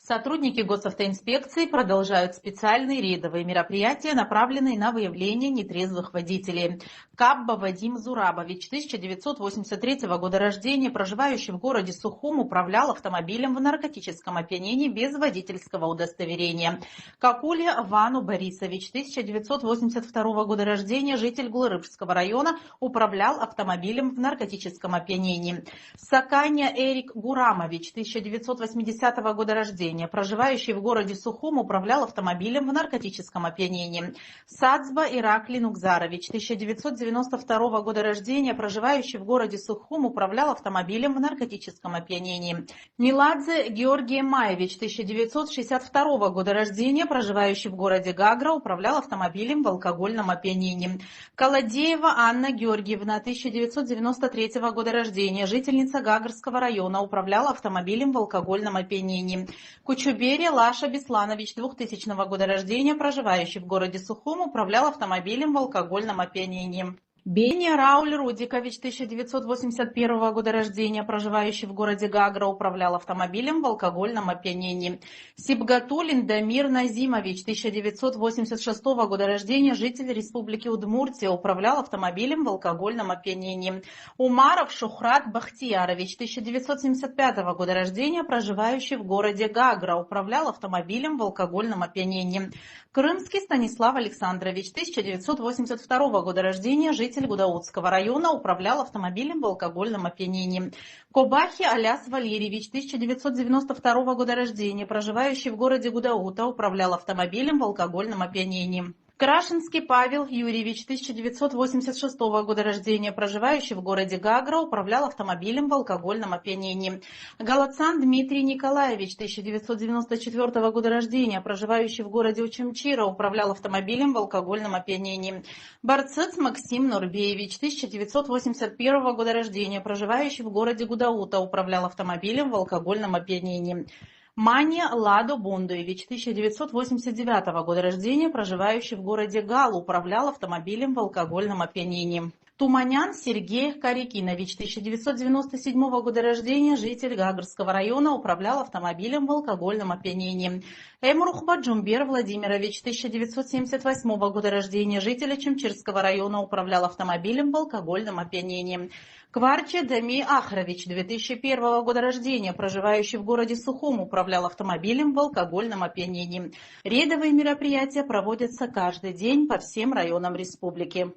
Сотрудники госавтоинспекции продолжают специальные рейдовые мероприятия, направленные на выявление нетрезвых водителей. Кабба Вадим Зурабович, 1983 года рождения, проживающий в городе Сухум, управлял автомобилем в наркотическом опьянении без водительского удостоверения. Какуля Вану Борисович, 1982 года рождения, житель Глырыбского района, управлял автомобилем в наркотическом опьянении. Саканя Эрик Гурамович, 1980 года рождения, проживающий в городе Сухум, управлял автомобилем в наркотическом опьянении. Сацба Иракли Нукзарович, 1992 года рождения, проживающий в городе Сухум, управлял автомобилем в наркотическом опьянении. Меладзе Георгий Маевич, 1962 года рождения, проживающий в городе Гагра, управлял автомобилем в алкогольном опьянении. Колодеева Анна Георгиевна, 1993 года рождения, жительница Гагарского района, управляла автомобилем в алкогольном опьянении. Кучубери Лаша Бесланович, 2000 года рождения, проживающий в городе Сухум, управлял автомобилем в алкогольном опьянении. Беня Рауль Рудикович, 1981 года рождения, проживающий в городе Гагра, управлял автомобилем в алкогольном опьянении. Сибгатулин Дамир Назимович, 1986 года рождения, житель Республики Удмуртия, управлял автомобилем в алкогольном опьянении. Умаров Шухрат Бахтиярович, 1975 года рождения, проживающий в городе Гагра, управлял автомобилем в алкогольном опьянении. Крымский Станислав Александрович, 1982 года рождения, житель Гудаутского района, управлял автомобилем в алкогольном опьянении. Кобахи Аляс Валерьевич, 1992 года рождения, проживающий в городе Гудаута, управлял автомобилем в алкогольном опьянении. Крашинский Павел Юрьевич, 1986 года рождения, проживающий в городе Гагра, управлял автомобилем в алкогольном опьянении. Галацан Дмитрий Николаевич, 1994 года рождения, проживающий в городе Учимчира, управлял автомобилем в алкогольном опьянении. Барцец Максим Нурбеевич, 1981 года рождения, проживающий в городе Гудаута, управлял автомобилем в алкогольном опьянении. Мания Ладо Бондуевич, 1989 года рождения, проживающий в городе Гал, управлял автомобилем в алкогольном опьянении. Туманян Сергей Карикинович, 1997 года рождения, житель Гагарского района, управлял автомобилем в алкогольном опьянении. Эмрух Баджумбер Владимирович, 1978 года рождения, житель Ачимчирского района, управлял автомобилем в алкогольном опьянении. Кварче Дами Ахрович, 2001 года рождения, проживающий в городе Сухум, управлял автомобилем в алкогольном опьянении. Рейдовые мероприятия проводятся каждый день по всем районам республики.